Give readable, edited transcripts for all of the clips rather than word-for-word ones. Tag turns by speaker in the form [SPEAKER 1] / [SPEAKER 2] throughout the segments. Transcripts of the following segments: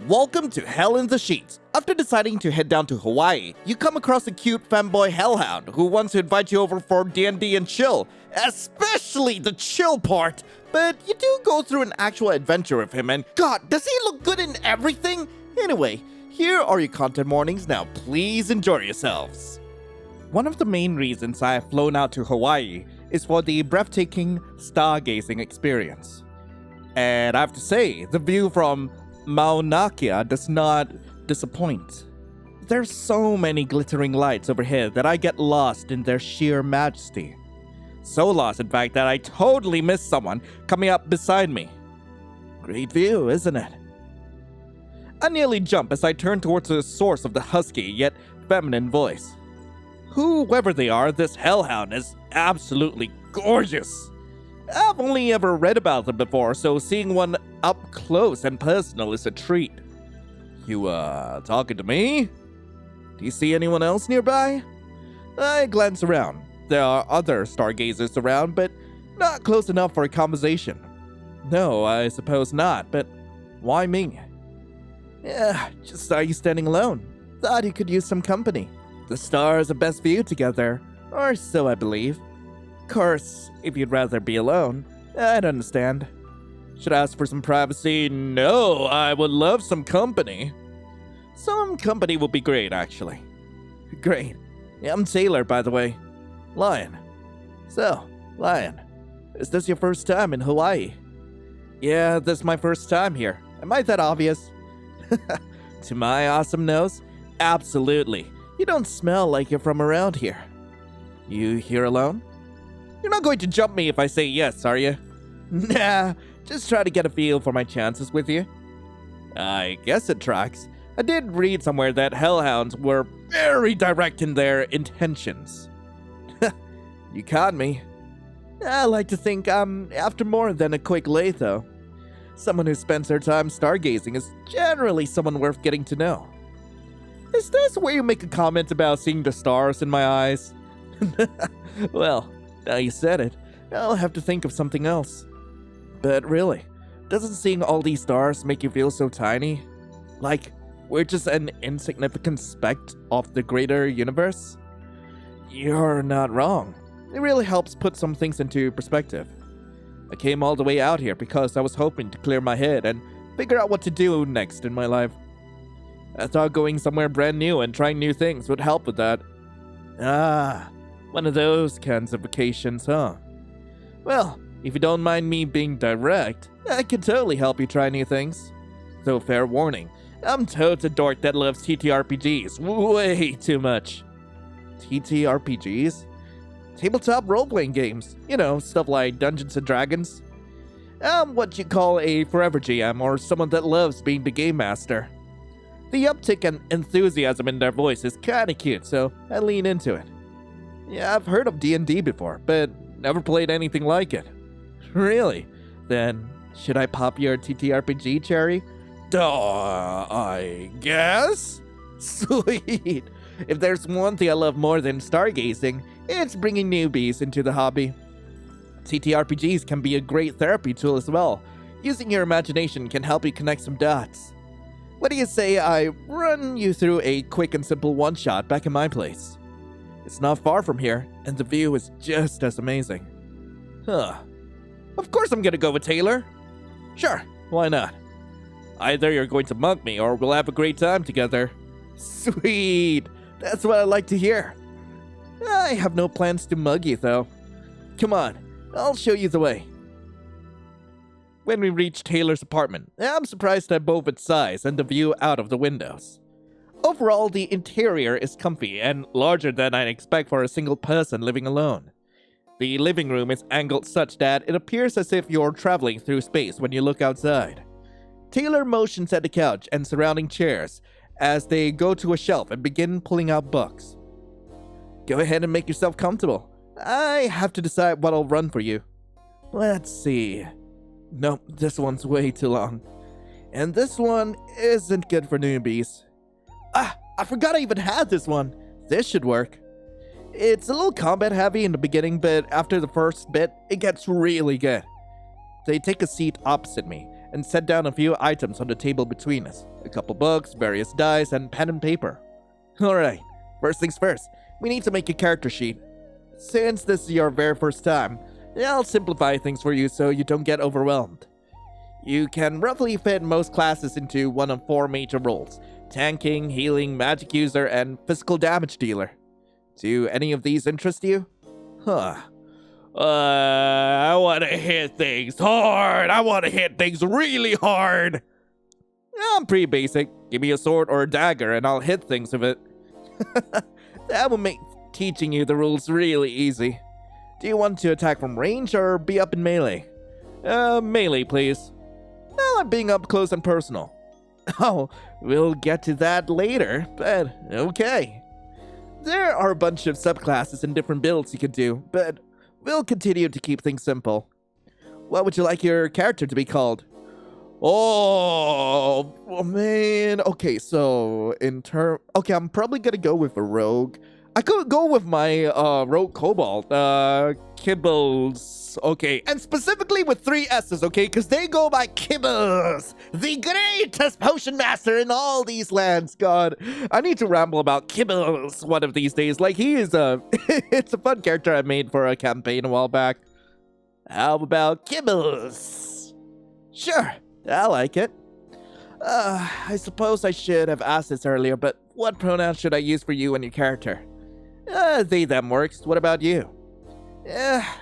[SPEAKER 1] Welcome to Hell in the Sheets. After deciding to head down to Hawaii, you come across a cute femboy hellhound who wants to invite you over for D&D and chill, especially the chill part. But you do go through an actual adventure with him, and God, does he look good in everything? Anyway, here are your content warnings. Now please enjoy yourselves. One of the main reasons I have flown out to Hawaii is for the breathtaking stargazing experience. And I have to say, the view from Mauna Kea does not disappoint. There's so many glittering lights overhead that I get lost in their sheer majesty. So lost, in fact, that I totally missed someone coming up beside me. Great view, isn't it? I nearly jump as I turn towards the source of the husky yet feminine voice. Whoever they are, this hellhound is absolutely gorgeous. I've only ever read about them before, so seeing one up close and personal is a treat. You, talking to me? Do you see anyone else nearby? I glance around. There are other stargazers around, but not close enough for a conversation. No, I suppose not, but why me? Yeah, just saw you standing alone. Thought you could use some company. The stars are best viewed together, or so I believe. Of course, if you'd rather be alone, I'd understand. Should I ask for some privacy? No, I would love some company. Some company would be great, actually. Great. Yeah, I'm Taylor, by the way. Lion. So, Lion, is this your first time in Hawaii? Yeah, this is my first time here. Am I that obvious? To my awesome nose? Absolutely. You don't smell like you're from around here. You here alone? You're not going to jump me if I say yes, are you? Nah, just try to get a feel for my chances with you. I guess it tracks. I did read somewhere that hellhounds were very direct in their intentions. You caught me. I like to think I'm after more than a quick lay, though. Someone who spends their time stargazing is generally someone worth getting to know. Is this where you make a comment about seeing the stars in my eyes? Well, now you said it, I'll have to think of something else. But really, doesn't seeing all these stars make you feel so tiny? Like, we're just an insignificant speck of the greater universe? You're not wrong. It really helps put some things into perspective. I came all the way out here because I was hoping to clear my head and figure out what to do next in my life. I thought going somewhere brand new and trying new things would help with that. Ah, one of those kinds of vacations, huh? Well, if you don't mind me being direct, I can totally help you try new things. Though fair warning, I'm totes a dork that loves TTRPGs way too much. TTRPGs? Tabletop role-playing games. You know, stuff like Dungeons & Dragons. I'm what you call a forever GM, or someone that loves being the game master. The uptick and enthusiasm in their voice is kinda cute, so I lean into it. Yeah, I've heard of D&D before, but never played anything like it. Really? Then, should I pop your TTRPG cherry? Duh, I guess? Sweet! If there's one thing I love more than stargazing, it's bringing newbies into the hobby. TTRPGs can be a great therapy tool as well. Using your imagination can help you connect some dots. What do you say I run you through a quick and simple one-shot back in my place? It's not far from here, and the view is just as amazing. Huh. Of course I'm gonna go with Taylor. Sure, why not? Either you're going to mug me or we'll have a great time together. Sweet! That's what I like to hear. I have no plans to mug you, though. Come on, I'll show you the way. When we reach Taylor's apartment, I'm surprised at both its size and the view out of the windows. Overall, the interior is comfy and larger than I'd expect for a single person living alone. The living room is angled such that it appears as if you're traveling through space when you look outside. Taylor motions at the couch and surrounding chairs as they go to a shelf and begin pulling out books. Go ahead and make yourself comfortable. I have to decide what I'll run for you. Let's see. Nope, this one's way too long. And this one isn't good for newbies. Ah, I forgot I even had this one. This should work. It's a little combat heavy in the beginning, but after the first bit, it gets really good. They take a seat opposite me, and set down a few items on the table between us. A couple books, various dice, and pen and paper. Alright, first things first, we need to make a character sheet. Since this is your very first time, I'll simplify things for you so you don't get overwhelmed. You can roughly fit most classes into one of 4 major roles: tanking, healing, magic user, and physical damage dealer. Do any of these interest you? Huh. I want to hit things hard. I want to hit things really hard. I'm pretty basic. Give me a sword or a dagger and I'll hit things with it. That will make teaching you the rules really easy. Do you want to attack from range or be up in melee? Melee, please. I like being up close and personal. Oh, we'll get to that later, but okay. There are a bunch of subclasses and different builds you can do, but we'll continue to keep things simple. What would you like your character to be called? Oh man. Okay, so I'm probably gonna go with a rogue. I could go with my rogue kobold, Kibbles. Okay, and specifically with 3 S's, okay, because they go by Kibbles, the greatest potion master in all these lands. God, I need to ramble about Kibbles one of these days. Like, he is it's a fun character I made for a campaign a while back. How about Kibbles? Sure, I like it. I suppose I should have asked this earlier, but what pronoun should I use for you and your character? They, them works. What about you?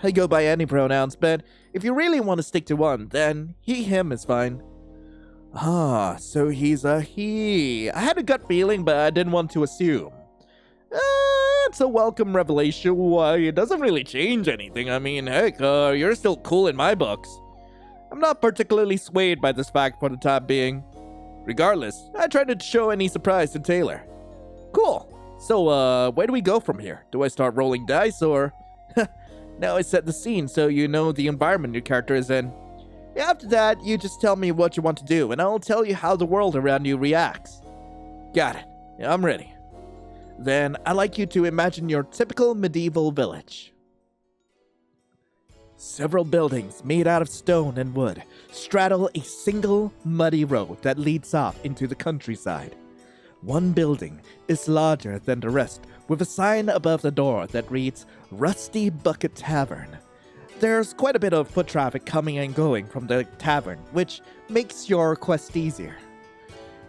[SPEAKER 1] I go by any pronouns, but if you really want to stick to one, then he, him is fine. Ah, so he's a he. I had a gut feeling, but I didn't want to assume. It's a welcome revelation. Why, it doesn't really change anything. I mean, heck, you're still cool in my books. I'm not particularly swayed by this fact for the time being. Regardless, I tried to show any surprise to Taylor. Cool. So, where do we go from here? Do I start rolling dice, or... Now I set the scene so you know the environment your character is in. After that, you just tell me what you want to do, and I'll tell you how the world around you reacts. Got it. I'm ready. Then, I'd like you to imagine your typical medieval village. Several buildings made out of stone and wood straddle a single muddy road that leads off into the countryside. One building is larger than the rest, with a sign above the door that reads Rusty Bucket Tavern. There's quite a bit of foot traffic coming and going from the tavern, which makes your quest easier.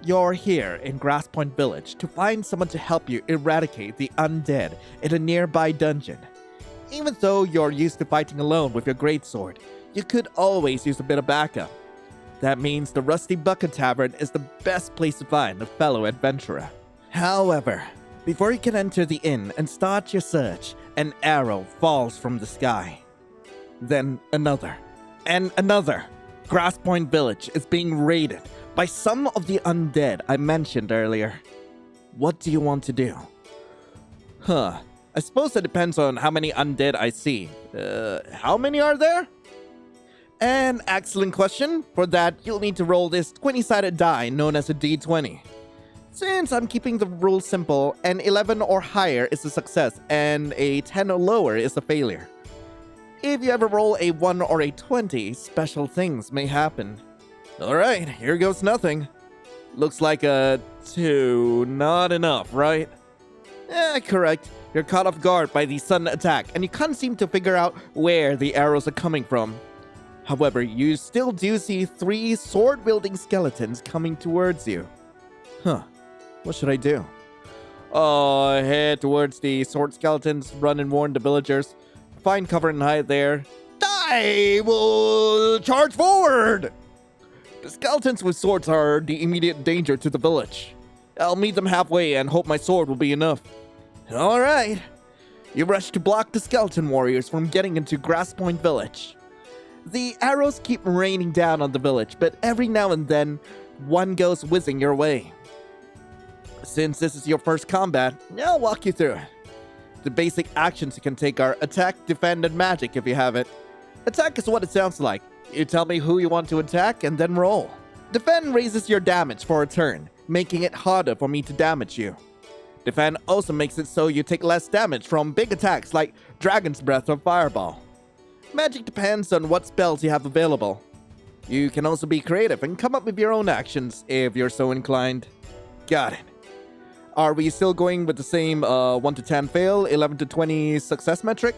[SPEAKER 1] You're here in Grass Point Village to find someone to help you eradicate the undead in a nearby dungeon. Even though you're used to fighting alone with your greatsword, you could always use a bit of backup. That means the Rusty Bucket Tavern is the best place to find a fellow adventurer. However, before you can enter the inn and start your search, an arrow falls from the sky. Then another, and another. Grass Point Village is being raided by some of the undead I mentioned earlier. What do you want to do? I suppose it depends on how many undead I see. How many are there? An excellent question. For that, you'll need to roll this 20-sided die known as a D20. Since I'm keeping the rules simple, an 11 or higher is a success, and a 10 or lower is a failure. If you ever roll a 1 or a 20, special things may happen. Alright, here goes nothing. Looks like a 2, not enough, right? Correct. You're caught off guard by the sudden attack, and you can't seem to figure out where the arrows are coming from. However, you still do see 3 sword-wielding skeletons coming towards you. What should I do? Head towards the sword skeletons, run and warn the villagers. Find cover and hide there. I will charge forward! The skeletons with swords are the immediate danger to the village. I'll meet them halfway and hope my sword will be enough. Alright. You rush to block the skeleton warriors from getting into Grass Point Village. The arrows keep raining down on the village, but every now and then, one goes whizzing your way. Since this is your first combat, I'll walk you through it. The basic actions you can take are attack, defend, and magic if you have it. Attack is what it sounds like. You tell me who you want to attack and then roll. Defend raises your damage for a turn, making it harder for me to damage you. Defend also makes it so you take less damage from big attacks like Dragon's Breath or Fireball. Magic depends on what spells you have available. You can also be creative and come up with your own actions if you're so inclined. Got it. Are we still going with the same 1 to 10 fail, 11 to 20 success metric?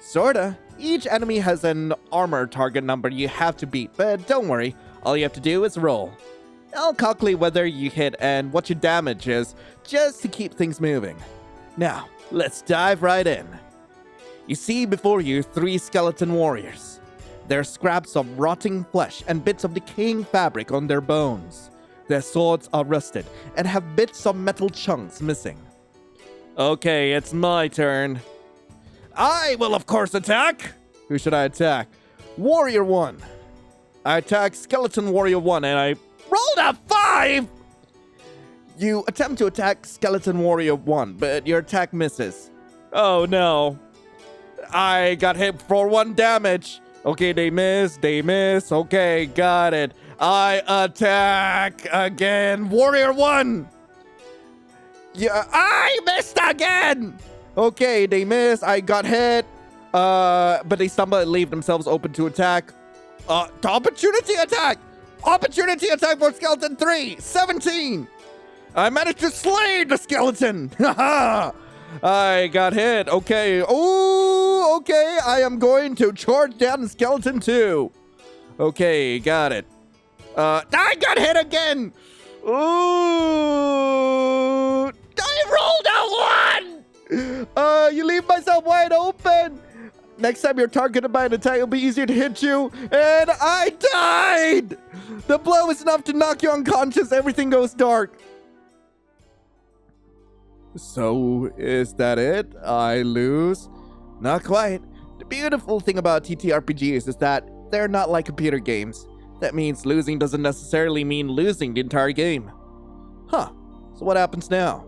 [SPEAKER 1] Sorta. Each enemy has an armor target number you have to beat, but don't worry, all you have to do is roll. I'll calculate whether you hit and what your damage is, just to keep things moving. Now, let's dive right in. You see before you 3 skeleton warriors. They're scraps of rotting flesh and bits of decaying fabric on their bones. Their swords are rusted and have bits of metal chunks missing. Okay, it's my turn. I will of course attack! Who should I attack? Warrior 1. I attack Skeleton Warrior 1 and I rolled a 5! You attempt to attack Skeleton Warrior 1, but your attack misses. Oh no. I got hit for 1 damage. Okay, they miss. Okay, got it. I attack again. Warrior 1! Yeah, I missed again! Okay, they miss. I got hit. But they stumble and leave themselves open to attack. The opportunity attack! Opportunity attack for Skeleton 3! 17! I managed to slay the skeleton! Haha! I got hit. Okay. Ooh, okay. I am going to charge down Skeleton 2. Okay, got it. I got hit again! Ooh! I rolled a 1! You leave myself wide open! Next time you're targeted by an attack, it'll be easier to hit you. And I died! The blow is enough to knock you unconscious. Everything goes dark. So, is that it? I lose? Not quite. The beautiful thing about TTRPGs is that they're not like computer games. That means losing doesn't necessarily mean losing the entire game. Huh. So what happens now?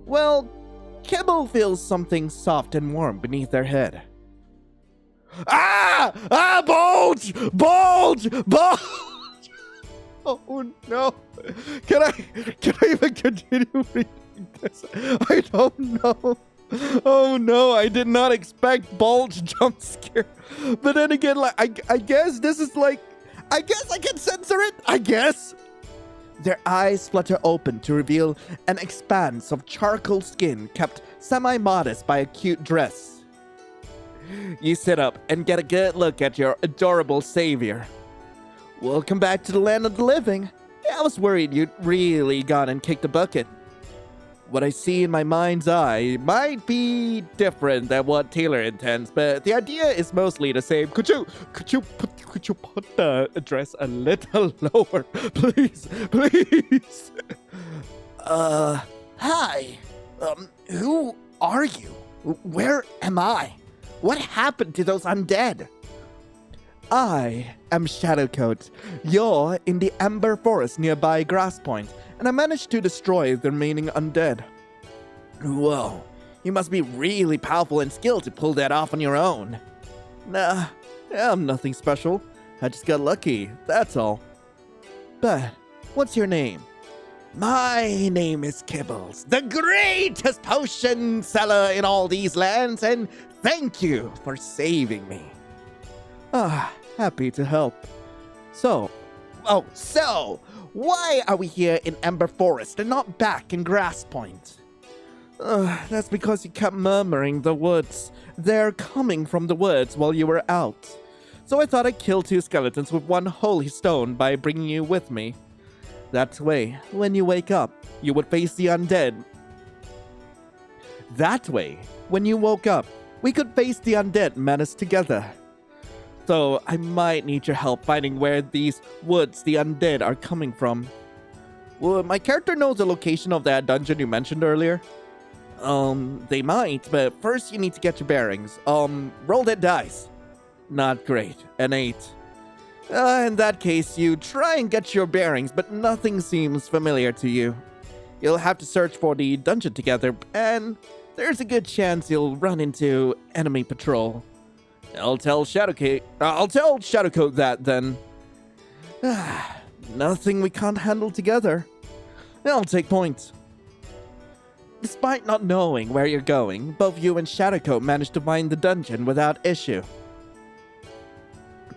[SPEAKER 1] Well, Kibble feels something soft and warm beneath their head. Ah! Ah! Bulge! Bulge! Bulge! Oh no. Can I even continue reading this? I don't know. Oh no, I did not expect Bulge jump scare. But then again, like I guess this is like, I guess I can censor it, I guess. Their eyes flutter open to reveal an expanse of charcoal skin kept semi-modest by a cute dress. You sit up and get a good look at your adorable savior. Welcome back to the land of the living. I was worried you'd really gone and kicked the bucket. What I see in my mind's eye might be different than what Taylor intends, but the idea is mostly the same. Could you put the address a little lower, please? Hi. Who are you? Where am I? What happened to those undead? I am Shadowcoat. You're in the Ember Forest nearby Grass Point, and I managed to destroy the remaining undead. Whoa, you must be really powerful and skilled to pull that off on your own. Nah, I'm nothing special. I just got lucky, that's all. But, what's your name? My name is Kibbles, the greatest potion seller in all these lands, and thank you for saving me. Happy to help. So, why are we here in Ember Forest and not back in Grass Point? That's because you kept murmuring the woods. They're coming from the woods while you were out. So I thought I'd kill 2 skeletons with 1 holy stone by bringing you with me. That way, when you wake up, you would face the undead. That way, when you woke up, we could face the undead menace together. So I might need your help finding where these woods the undead are coming from. Well, my character knows the location of that dungeon you mentioned earlier. They might, but first you need to get your bearings. Roll that dice. Not great. An 8. In that case, you try and get your bearings, but nothing seems familiar to you. You'll have to search for the dungeon together, and there's a good chance you'll run into enemy patrol. I'll tell Shadowcoat that then. Nothing we can't handle together. I'll take points. Despite not knowing where you're going, both you and Shadowcoat managed to find the dungeon without issue.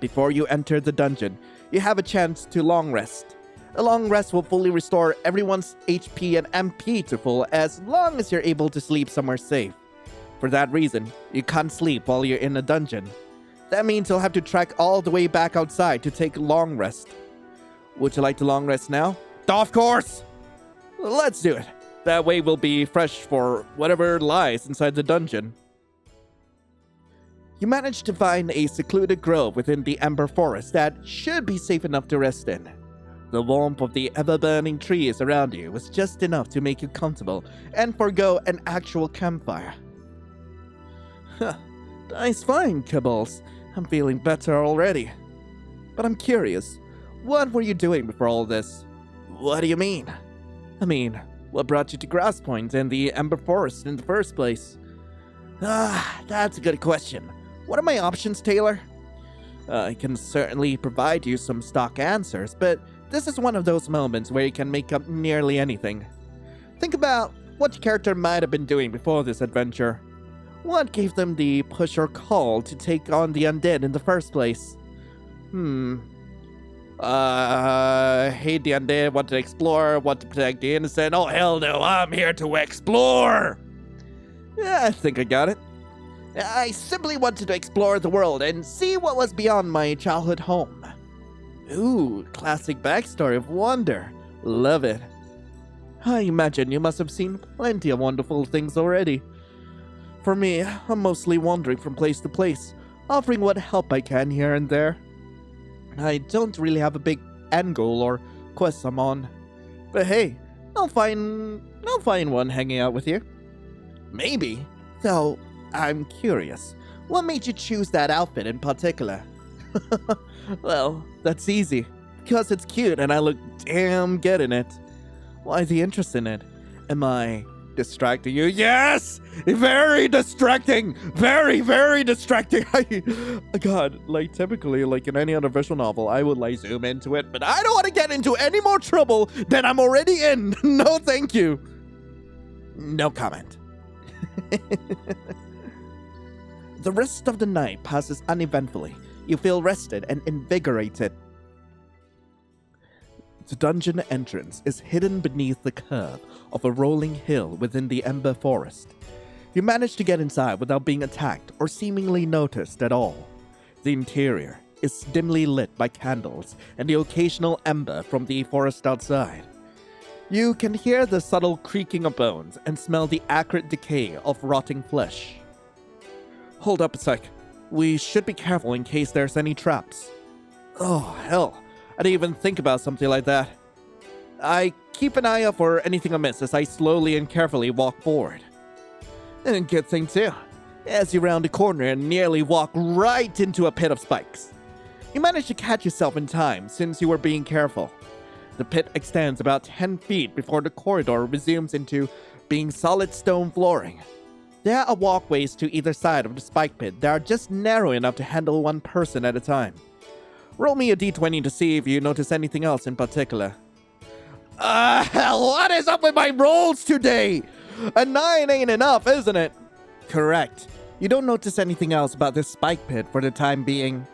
[SPEAKER 1] Before you enter the dungeon, you have a chance to long rest. A long rest will fully restore everyone's HP and MP to full as long as you're able to sleep somewhere safe. For that reason, you can't sleep while you're in a dungeon. That means you'll have to trek all the way back outside to take a long rest. Would you like to long rest now? Of course! Let's do it. That way we'll be fresh for whatever lies inside the dungeon. You managed to find a secluded grove within the Ember Forest that should be safe enough to rest in. The warmth of the ever-burning trees around you was just enough to make you comfortable and forego an actual campfire. Huh, nice find, Kibbles. I'm feeling better already. But I'm curious, what were you doing before all this? What do you mean? I mean, what brought you to Grass Point and the Ember Forest in the first place? That's a good question. What are my options, Taylor? I can certainly provide you some stock answers, but this is one of those moments where you can make up nearly anything. Think about what your character might have been doing before this adventure. What gave them the push or call to take on the undead in the first place? Hate the undead, want to explore, want to protect the innocent. Oh, hell no, I'm here to explore! Yeah, I think I got it. I simply wanted to explore the world and see what was beyond my childhood home. Ooh, classic backstory of wonder. Love it. I imagine you must have seen plenty of wonderful things already. For me, I'm mostly wandering from place to place, offering what help I can here and there. I don't really have a big end goal or quest I'm on. But hey, I'll find one hanging out with you. Maybe. Though, I'm curious. What made you choose that outfit in particular? Well, that's easy. Because it's cute and I look damn good in it. Why the interest in it? Am I distracting you? Yes! Very distracting! Very, very distracting! God, like typically, like in any other visual novel, I would like zoom into it, but I don't want to get into any more trouble than I'm already in! No thank you! No comment. The rest of the night passes uneventfully. You feel rested and invigorated. The dungeon entrance is hidden beneath the curve of a rolling hill within the Ember Forest. You manage to get inside without being attacked or seemingly noticed at all. The interior is dimly lit by candles and the occasional ember from the forest outside. You can hear the subtle creaking of bones and smell the acrid decay of rotting flesh. Hold up a sec. We should be careful in case there's any traps. Oh, hell. I didn't even think about something like that. I keep an eye out for anything amiss as I slowly and carefully walk forward. And good thing too, as you round a corner and nearly walk right into a pit of spikes. You manage to catch yourself in time since you were being careful. The pit extends about 10 feet before the corridor resumes into being solid stone flooring. There are walkways to either side of the spike pit that are just narrow enough to handle one person at a time. Roll me a d20 to see if you notice anything else in particular. Hell, what is up with my rolls today? A 9 ain't enough, isn't it? Correct. You don't notice anything else about this spike pit for the time being.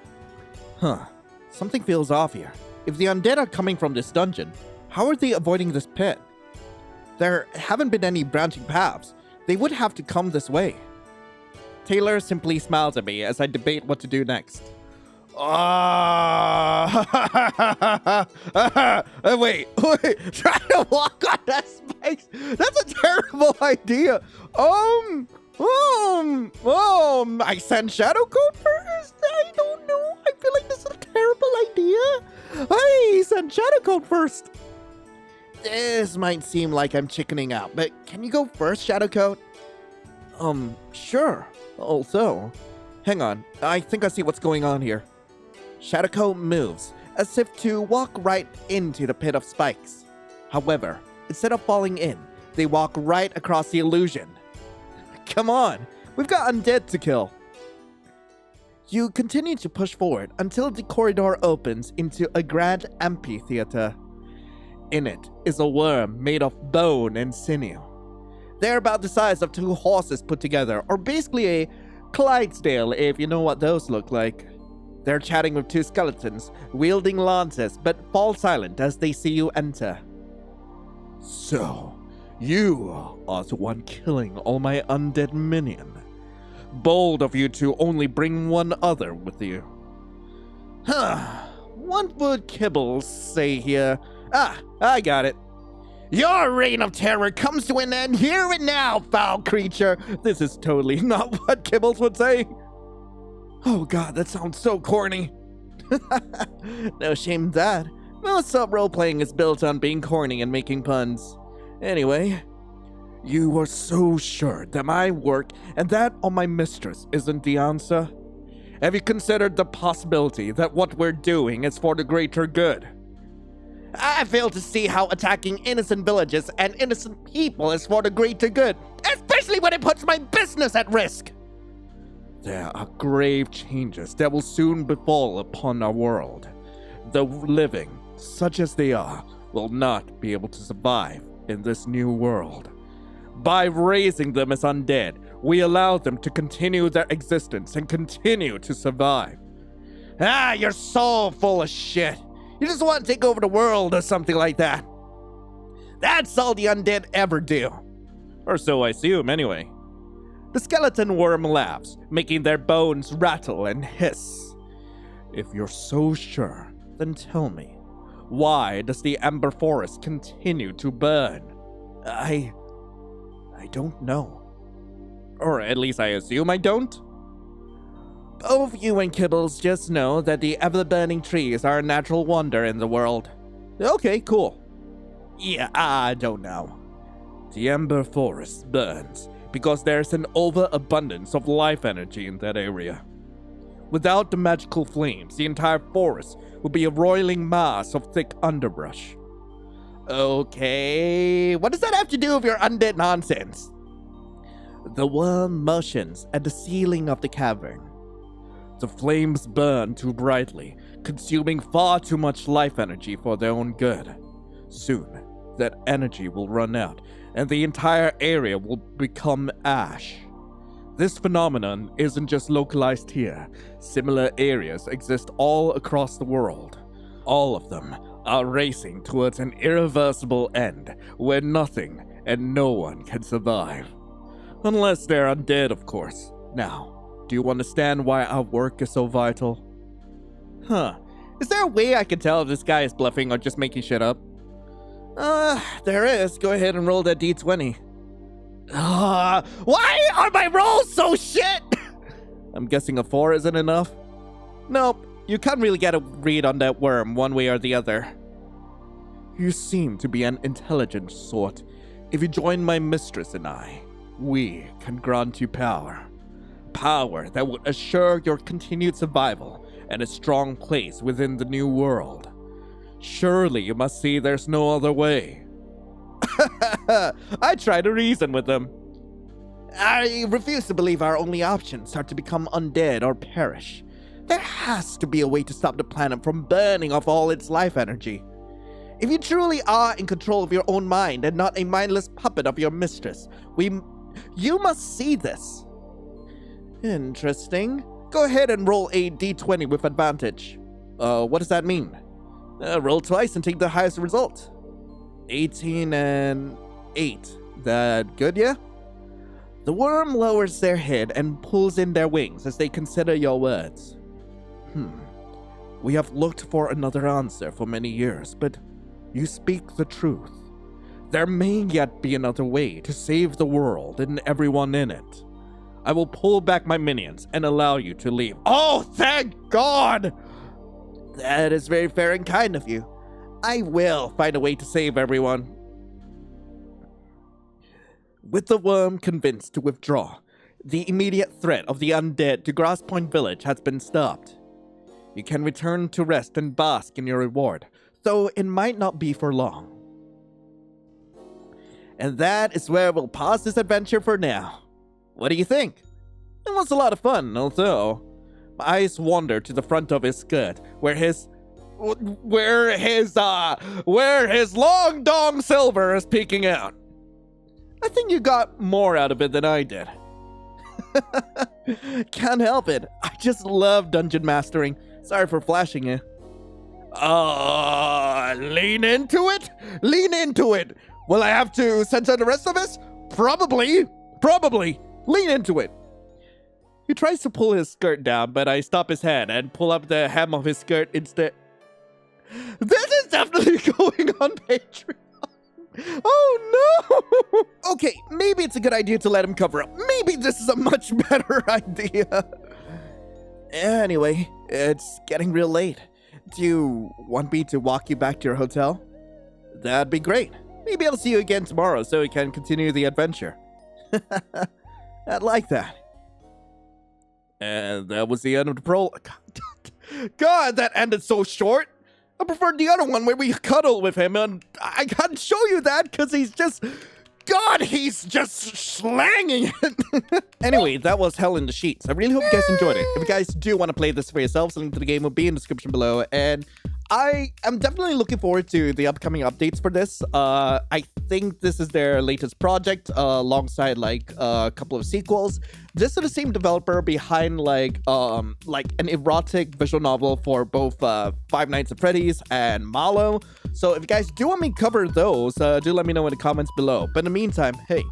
[SPEAKER 1] Something feels off here. If the undead are coming from this dungeon, how are they avoiding this pit? There haven't been any branching paths. They would have to come this way. Taylor simply smiles at me as I debate what to do next. Wait, trying to walk on that spikes? That's a terrible idea. I send Shadow Code first? I don't know. I feel like this is a terrible idea. I send Shadow Code first. This might seem like I'm chickening out, but can you go first, Shadow Code? Sure. Also, hang on. I think I see what's going on here. Shadow Code moves, as if to walk right into the pit of spikes. However, instead of falling in, they walk right across the illusion. Come on, we've got undead to kill. You continue to push forward until the corridor opens into a grand amphitheater. In it is a worm made of bone and sinew. They're about the size of 2 horses put together, or basically a Clydesdale if you know what those look like. They're chatting with two skeletons, wielding lances, but fall silent as they see you enter. So, you are the one killing all my undead minion. Bold of you to only bring one other with you. What would Kibbles say here? I got it. Your reign of terror comes to an end here and now, foul creature. This is totally not what Kibbles would say. Oh god, that sounds so corny. No shame in that. Most sub-role-playing is built on being corny and making puns. Anyway, you are so sure that my work and that on my mistress isn't the answer? Have you considered the possibility that what we're doing is for the greater good? I fail to see how attacking innocent villages and innocent people is for the greater good, especially when it puts my business at risk. There are grave changes that will soon befall upon our world. The living, such as they are, will not be able to survive in this new world. By raising them as undead, we allow them to continue their existence and continue to survive. You're so full of shit. You just want to take over the world or something like that. That's all the undead ever do. Or so I assume, anyway. The skeleton worm laughs, making their bones rattle and hiss. If you're so sure, then tell me, why does the Ember Forest continue to burn? I don't know. Or at least I assume I don't. Both you and Kibbles just know that the ever-burning trees are a natural wonder in the world. Okay, cool. Yeah, I don't know. The Ember Forest burns because there's an overabundance of life energy in that area. Without the magical flames, the entire forest would be a roiling mass of thick underbrush. Okay, what does that have to do with your undead nonsense? The worm motions at the ceiling of the cavern. The flames burn too brightly, consuming far too much life energy for their own good. Soon, that energy will run out, and the entire area will become ash. This phenomenon isn't just localized here. Similar areas exist all across the world. All of them are racing towards an irreversible end, where nothing and no one can survive. Unless they're undead, of course. Now, do you understand why our work is so vital? Is there a way I can tell if this guy is bluffing or just making shit up? There is. Go ahead and roll that d20. Why are my rolls so shit? I'm guessing a 4 isn't enough? Nope. You can't really get a read on that worm one way or the other. You seem to be an intelligent sort. If you join my mistress and I, we can grant you power. Power that would assure your continued survival and a strong place within the new world. Surely you must see there's no other way. I try to reason with them. I refuse to believe our only options are to become undead or perish. There has to be a way to stop the planet from burning off all its life energy. If you truly are in control of your own mind and not a mindless puppet of your mistress, you must see this. Interesting. Go ahead and roll a d20 with advantage. What does that mean? Roll twice and take the highest result. 18 and 8. That good, yeah? The worm lowers their head and pulls in their wings as they consider your words. We have looked for another answer for many years, but you speak the truth. There may yet be another way to save the world and everyone in it. I will pull back my minions and allow you to leave. Oh, thank God! That is very fair and kind of you. I will find a way to save everyone. With the worm convinced to withdraw, the immediate threat of the undead to Grass Point Village has been stopped. You can return to rest and bask in your reward, though it might not be for long. And that is where we'll pause this adventure for now. What do you think? It was a lot of fun, although my eyes wander to the front of his skirt, where his long dong silver is peeking out. I think you got more out of it than I did. Can't help it. I just love dungeon mastering. Sorry for flashing you. Lean into it? Lean into it. Will I have to censor the rest of this? Probably. Lean into it. He tries to pull his skirt down, but I stop his hand and pull up the hem of his skirt instead. This is definitely going on Patreon. Oh no! Okay, maybe it's a good idea to let him cover up. Maybe this is a much better idea. Anyway, it's getting real late. Do you want me to walk you back to your hotel? That'd be great. Maybe I'll see you again tomorrow so we can continue the adventure. I'd like that. And that was the end of the prologue. God, that ended so short. I preferred the other one where we cuddled with him, and I can't show you that because he's just... God, he's just slanging it. Anyway, that was Hell in the Sheets. I really hope you guys enjoyed it. If you guys do want to play this for yourselves, the link to the game will be in the description below. And I am definitely looking forward to the upcoming updates for this. I think this is their latest project alongside like a couple of sequels. This is the same developer behind like an erotic visual novel for both Five Nights at Freddy's and Malo. So if you guys do want me to cover those, do let me know in the comments below. But in the meantime, hey,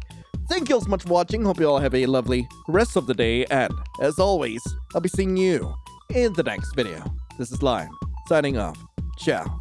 [SPEAKER 1] thank you all so much for watching. Hope you all have a lovely rest of the day. And as always, I'll be seeing you in the next video. This is Lion, signing off. Ciao.